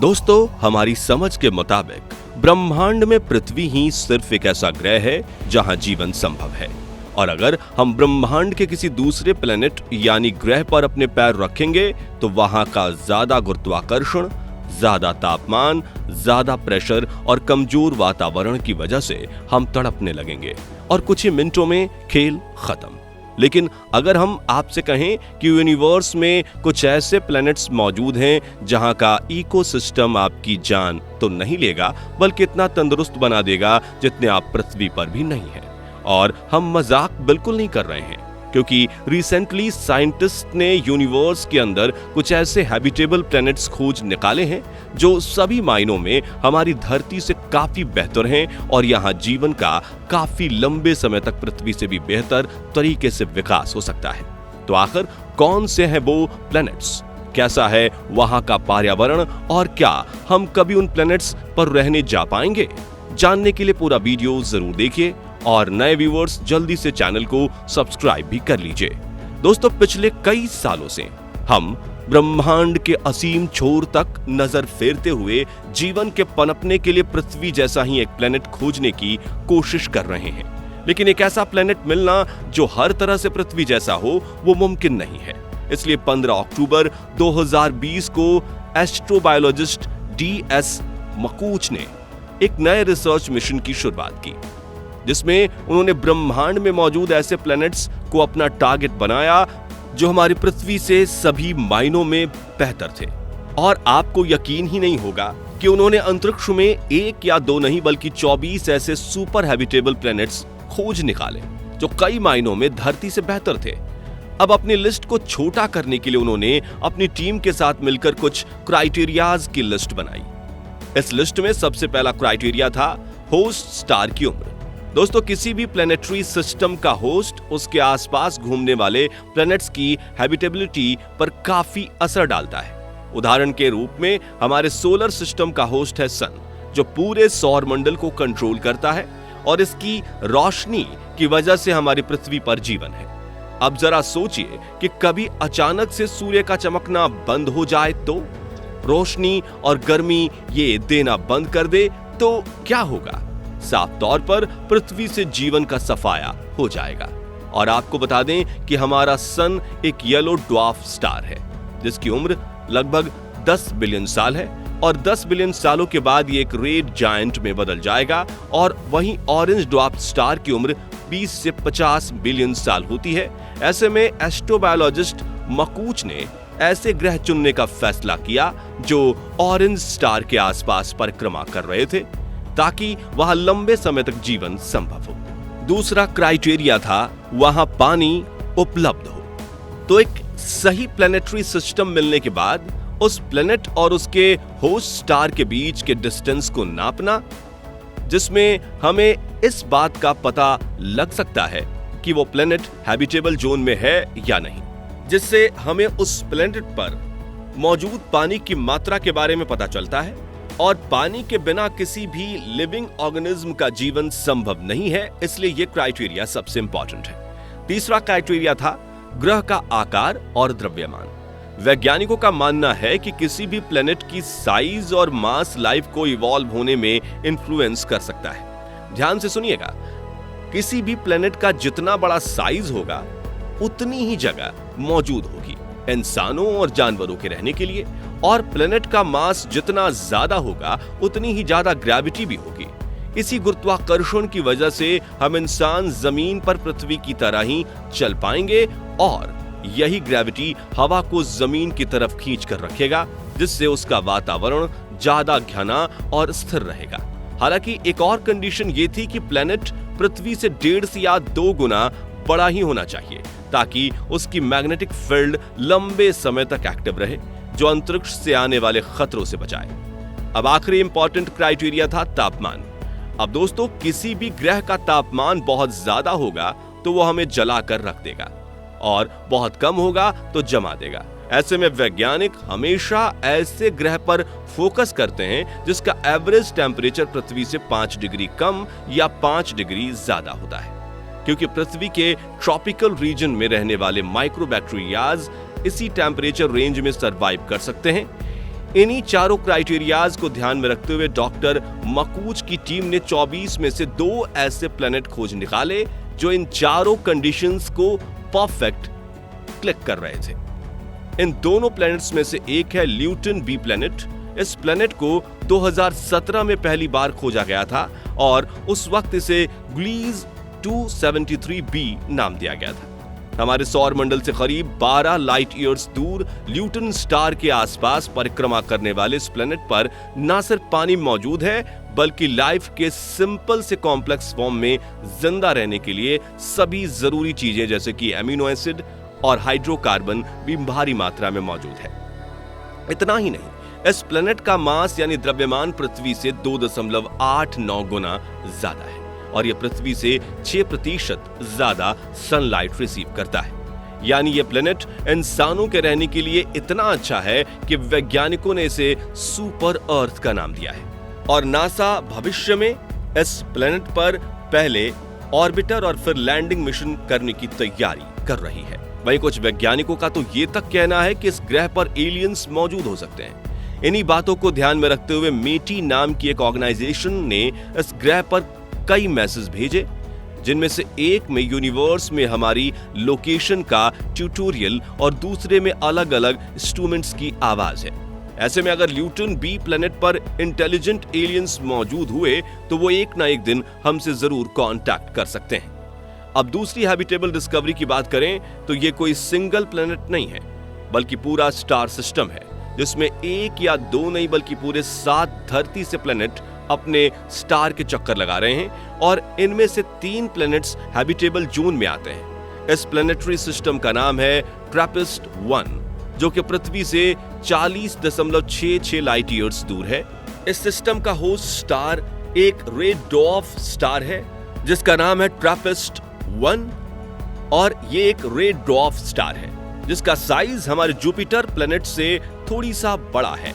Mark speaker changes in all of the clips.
Speaker 1: दोस्तों, हमारी समझ के मुताबिक ब्रह्मांड में पृथ्वी ही सिर्फ एक ऐसा ग्रह है जहां जीवन संभव है। और अगर हम ब्रह्मांड के किसी दूसरे प्लेनेट यानी ग्रह पर अपने पैर रखेंगे तो वहां का ज्यादा गुरुत्वाकर्षण, ज्यादा तापमान, ज्यादा प्रेशर और कमजोर वातावरण की वजह से हम तड़पने लगेंगे और कुछ ही मिनटों में खेल खत्म। लेकिन अगर हम आपसे कहें कि यूनिवर्स में कुछ ऐसे प्लैनेट्स मौजूद हैं जहां का इकोसिस्टम आपकी जान तो नहीं लेगा बल्कि इतना तंदुरुस्त बना देगा जितने आप पृथ्वी पर भी नहीं हैं। और हम मजाक बिल्कुल नहीं कर रहे हैं, क्योंकि रिसेंटली साइंटिस्ट ने यूनिवर्स के अंदर कुछ ऐसे हैबिटेबल प्लैनेट्स खोज निकाले हैं जो सभी मायनों में हमारी धरती से काफी बेहतर हैं और यहां जीवन का काफी लंबे समय तक पृथ्वी से भी बेहतर तरीके से विकास हो सकता है। तो आखिर कौन से हैं वो प्लैनेट्स, कैसा है वहां का पर्यावरण और क्या हम कभी उन प्लैनेट्स पर रहने जा पाएंगे? जानने के लिए पूरा वीडियो जरूर देखिए और नए व्यूअर्स जल्दी से चैनल को सब्सक्राइब भी कर लीजिए। दोस्तों, पिछले कई सालों से हम ब्रह्मांड के असीम छोर तक नजर फेरते हुए जीवन के पनपने के लिए पृथ्वी जैसा ही एक प्लेनेट खोजने की कोशिश कर रहे हैं। लेकिन एक ऐसा प्लेनेट मिलना जो हर तरह से पृथ्वी जैसा हो वो मुमकिन नहीं है। इसलिए 15 अक्टूबर 2020 को एस्ट्रोबायोलॉजिस्ट DS मकूच ने एक नए रिसर्च मिशन की शुरुआत की, जिसमें उन्होंने ब्रह्मांड में मौजूद ऐसे प्लैनेट्स को अपना टारगेट बनाया जो हमारी पृथ्वी से सभी मायनों में बेहतर थे। और आपको यकीन ही नहीं होगा कि उन्होंने अंतरिक्ष में एक या दो नहीं बल्कि 24 ऐसे सुपर हैबिटेबल प्लैनेट्स खोज निकाले जो कई मायनों में धरती से बेहतर थे। अब अपनी लिस्ट को छोटा करने के लिए उन्होंने अपनी टीम के साथ मिलकर कुछ क्राइटेरियाज की लिस्ट बनाई। इस लिस्ट में सबसे पहला क्राइटेरिया था होस्ट स्टार की उम्र। दोस्तों, किसी भी प्लैनेटरी सिस्टम का होस्ट उसके आसपास घूमने वाले प्लैनेट्स की हैबिटेबिलिटी पर काफी असर डालता है। उदाहरण के रूप में हमारे सोलर सिस्टम का होस्ट है सन, जो पूरे सौर मंडल को कंट्रोल करता है और इसकी रोशनी की वजह से हमारी पृथ्वी पर जीवन है। अब जरा सोचिए कि कभी अचानक से सूर्य का चमकना बंद हो जाए तो रोशनी और गर्मी ये देना बंद कर दे तो क्या होगा? साफ तौर पर पृथ्वी से जीवन का सफाया हो जाएगा। और आपको बता दें कि हमारा सन एक येलो ड्वार्फ स्टार है जिसकी उम्र लगभग 10 बिलियन साल है और 10 बिलियन सालों के बाद ये एक रेड जायंट में बदल जाएगा। और वहीं ऑरेंज ड्वार्फ स्टार की उम्र 20 से 50 बिलियन साल होती है। ऐसे में एस्ट्रोबायोलॉजिस्ट मकूच ने ऐसे ग्रह चुनने का फैसला किया जो ऑरेंज स्टार के आसपास परिक्रमा कर रहे थे ताकि वहां लंबे समय तक जीवन संभव हो। दूसरा क्राइटेरिया था वहां पानी उपलब्ध हो। तो एक सही प्लैनेटरी सिस्टम मिलने के बाद उस प्लैनेट और उसके होस्ट स्टार के बीच के डिस्टेंस को नापना, जिसमें हमें इस बात का पता लग सकता है कि वो प्लैनेट हैबिटेबल जोन में है या नहीं, जिससे हमें उस प्लैनेट पर मौजूद पानी की मात्रा के बारे में पता चलता है। और पानी के बिना किसी भी लिविंग ऑर्गेनिज्म का जीवन संभव नहीं है, इसलिए यह क्राइटेरिया सबसे इंपॉर्टेंट है। तीसरा क्राइटेरिया था ग्रह का आकार और द्रव्यमान। वैज्ञानिकों का मानना है कि किसी भी प्लैनेट की साइज और मास लाइफ को इवॉल्व होने में इन्फ्लुएंस कर सकता है। ध्यान से सुनिएगा, किसी भी प्लैनेट का जितना बड़ा साइज होगा उतनी ही जगह मौजूद होगी इंसानों और जानवरों के रहने के लिए, और प्लैनेट का मास जितना ज्यादा होगा उतनी ही ज्यादा ग्रेविटी भी होगी। इसी गुरुत्वाकर्षण की वजह से हम इंसान जमीन पर पृथ्वी की तरह ही चल पाएंगे और यही ग्रेविटी हवा को जमीन की तरफ खींच कर रखेगा, जिससे उसका वातावरण ज्यादा घना और स्थिर रहेगा। हालांकि एक और कंडीशन ये थी कि प्लैनेट पृथ्वी से 1.5 से या 2 गुना बड़ा ही होना चाहिए ताकि उसकी मैग्नेटिक फील्ड लंबे समय तक एक्टिव रहे, जो अंतरिक्ष से आने वाले खतरों से बचाए। अब आखिरी इंपॉर्टेंट क्राइटेरिया था तापमान। अब दोस्तों, किसी भी ग्रह का तापमान बहुत ज्यादा होगा तो वो हमें जला कर रख देगा और बहुत कम होगा तो जमा देगा। ऐसे में वैज्ञानिक हमेशा ऐसे ग्रह पर फोकस करते हैं जिसका एवरेज टेम्परेचर पृथ्वी से 5 डिग्री कम या 5 डिग्री ज्यादा होता है, क्योंकि पृथ्वी के ट्रॉपिकल रीजन में रहने वाले माइक्रोबैक्टीरियाज इसी टेम्परेचर रेंज में सरवाइव कर सकते हैं। इन्हीं चारों क्राइटेरियाज को ध्यान में रखते हुए डॉक्टर मकूच की टीम ने 24 में से 2 ऐसे प्लेनेट खोज निकाले जो इन चारों कंडीशंस को परफेक्ट क्लिक कर रहे थे। इन दोनों प्लैनेट्स में से एक है ल्यूटन बी प्लैनेट। इस प्लैनेट को 2017 में पहली बार खोजा गया था और उस वक्त इसे ग्लीज 273b नाम दिया गया था। हमारे सौर मंडल से करीब 12 लाइट ईयर्स दूर ल्यूटन स्टार के आसपास परिक्रमा करने वाले इस प्लैनेट पर न सिर्फ पानी मौजूद है बल्कि लाइफ के सिंपल से कॉम्प्लेक्स फॉर्म में जिंदा रहने के लिए सभी जरूरी चीजें जैसे कि एमिनो एसिड और हाइड्रोकार्बन भी भारी मात्रा में मौजूद है। इतना ही नहीं, इस प्लैनेट का मास यानी द्रव्यमान पृथ्वी से 2.89 गुना ज्यादा है और यह पृथ्वी से 6% ज्यादा सनलाइट रिसीव करता है। यानी यह प्लैनेट इंसानों के रहने के लिए इतना अच्छा है कि वैज्ञानिकों ने इसे सुपर अर्थ का नाम दिया है और नासा भविष्य में इस प्लैनेट पर पहले ऑर्बिटर और फिर लैंडिंग मिशन करने की तैयारी कर रही है। वहीं कुछ वैज्ञानिकों का तो ये तक कहना है कि इस ग्रह पर एलियंस मौजूद हो सकते हैं। इन्हीं बातों को ध्यान में रखते हुए मेटी नाम की एक ऑर्गेनाइजेशन ने इस ग्रह पर कई मैसेज भेजे, जिनमें से एक में यूनिवर्स में हमारी लोकेशन का ट्यूटोरियल और दूसरे में अलग अलग इंस्ट्रूमेंट्स की आवाज है। ऐसे में अगर ल्यूटन बी प्लैनेट पर इंटेलिजेंट एलियंस मौजूद हुए तो वो एक ना एक दिन हमसे जरूर कांटेक्ट कर सकते हैं। अब दूसरी हैबिटेबल डिस्कवरी की बात करें तो ये कोई सिंगल प्लैनेट नहीं है बल्कि पूरा स्टार सिस्टम है जिसमें 1 या 2 नहीं बल्कि पूरे 7 धरती से प्लैनेट अपने स्टार के चक्कर लगा रहे हैं और इनमें से 3 प्लैनेट्स हैबिटेबल जोन में आते हैं। इस प्लैनेटरी सिस्टम का नाम है ट्रैपिस्ट-1 जो कि पृथ्वी से 40.66 लाइट ईयर्स दूर है। इस सिस्टम का होस्ट स्टार एक रेड ड्वार्फ स्टार है जिसका नाम है ट्रैपिस्ट-1 और ये एक रेड ड्वार्फ स्टार है जिसका साइज हमारे जुपिटर प्लैनेट से थोड़ी सा बड़ा है।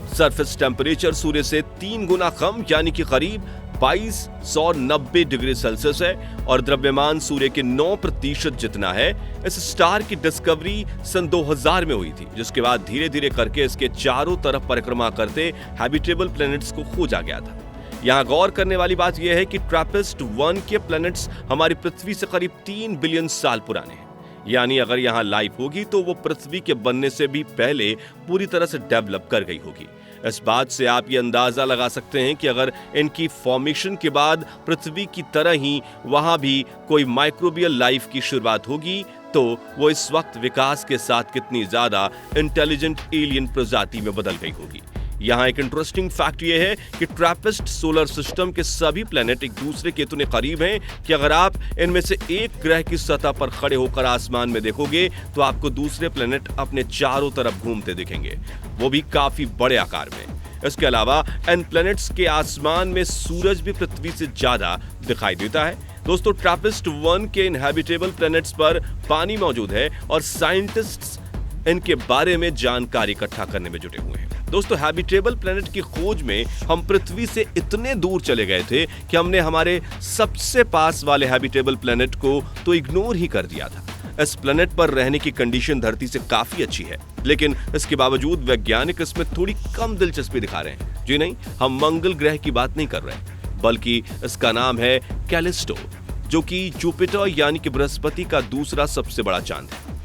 Speaker 1: सरफेस टेम्परेचर सूर्य से 3 गुना कम यानी कि करीब 2290 डिग्री सेल्सियस है और द्रव्यमान सूर्य के 9% जितना है। इस स्टार की डिस्कवरी सन 2000 में हुई थी जिसके बाद धीरे धीरे करके इसके चारों तरफ परिक्रमा करते हैबिटेबल प्लैनेट्स को खोजा गया था। यहाँ गौर करने वाली बात यह है कि ट्रैपिस्ट-1 के प्लैनेट्स हमारी पृथ्वी से करीब 3 बिलियन साल पुराने हैं। यानी अगर यहाँ लाइफ होगी तो वो पृथ्वी के बनने से भी पहले पूरी तरह से डेवलप कर गई होगी। इस बात से आप ये अंदाजा लगा सकते हैं कि अगर इनकी फॉर्मेशन के बाद पृथ्वी की तरह ही वहां भी कोई माइक्रोबियल लाइफ की शुरुआत होगी तो वो इस वक्त विकास के साथ कितनी ज्यादा इंटेलिजेंट एलियन प्रजाति में बदल गई होगी। यहाँ एक इंटरेस्टिंग फैक्ट ये है कि ट्रैपिस्ट सोलर सिस्टम के सभी प्लैनेट एक दूसरे के इतने करीब हैं कि अगर आप इनमें से एक ग्रह की सतह पर खड़े होकर आसमान में देखोगे तो आपको दूसरे प्लैनेट अपने चारों तरफ घूमते दिखेंगे, वो भी काफी बड़े आकार में। इसके अलावा इन प्लैनेट्स के आसमान में सूरज भी पृथ्वी से ज्यादा दिखाई देता है। दोस्तों, ट्रैपिस्ट-1 के इनहैबिटेबल प्लैनेट्स पर पानी मौजूद है और साइंटिस्ट्स इनके बारे में जानकारी इकट्ठा करने में जुटे हुए हैं। दोस्तों, हैबिटेबल प्लैनेट की खोज में हम पृथ्वी से इतने दूर चले गए थे कि हमने हमारे सबसे पास वाले हैबिटेबल प्लैनेट को तो इग्नोर ही कर दिया था। इस प्लैनेट पर रहने की कंडीशन धरती से काफी अच्छी है, लेकिन इसके बावजूद वैज्ञानिक इसमें थोड़ी कम दिलचस्पी दिखा रहे हैं। जी नहीं, हम मंगल ग्रह की बात नहीं कर रहे, बल्कि इसका नाम है कैलिस्टो, जो कि जुपिटर यानी कि बृहस्पति का दूसरा सबसे बड़ा चांद है,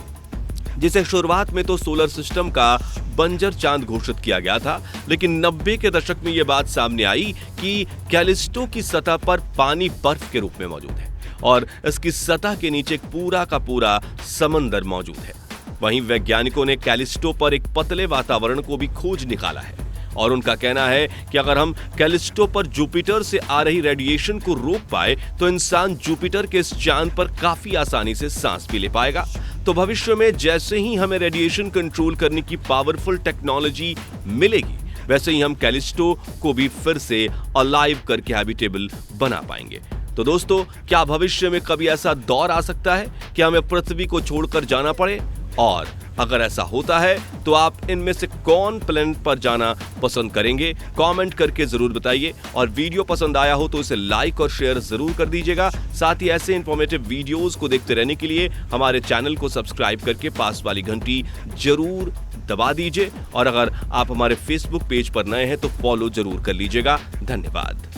Speaker 1: जिसे शुरुआत में तो सोलर सिस्टम का बंजर चांद घोषित किया गया था, लेकिन 90 के दशक में यह बात सामने आई कि कैलिस्टो की सतह पर पानी बर्फ के रूप में मौजूद है और इसकी सतह के नीचे एक पूरा का पूरा समंदर मौजूद है। वहीं वैज्ञानिकों ने कैलिस्टो पर एक पतले वातावरण को भी खोज निकाला है और उनका कहना है कि अगर हम कैलिस्टो पर जुपिटर से आ रही रेडिएशन को रोक पाए तो इंसान जुपिटर के इस चांद पर काफी आसानी से सांस भी ले पाएगा। तो भविष्य में जैसे ही हमें रेडिएशन कंट्रोल करने की पावरफुल टेक्नोलॉजी मिलेगी, वैसे ही हम कैलिस्टो को भी फिर से अलाइव करके हैबिटेबल बना पाएंगे। तो दोस्तों, क्या भविष्य में कभी ऐसा दौर आ सकता है कि हमें पृथ्वी को छोड़कर जाना पड़े? और अगर ऐसा होता है तो आप इनमें से कौन प्लैनेट पर जाना पसंद करेंगे? कमेंट करके जरूर बताइए और वीडियो पसंद आया हो तो इसे लाइक और शेयर जरूर कर दीजिएगा। साथ ही ऐसे इंफॉर्मेटिव वीडियोस को देखते रहने के लिए हमारे चैनल को सब्सक्राइब करके पास वाली घंटी जरूर दबा दीजिए और अगर आप हमारे फेसबुक पेज पर नए हैं तो फॉलो जरूर कर लीजिएगा। धन्यवाद।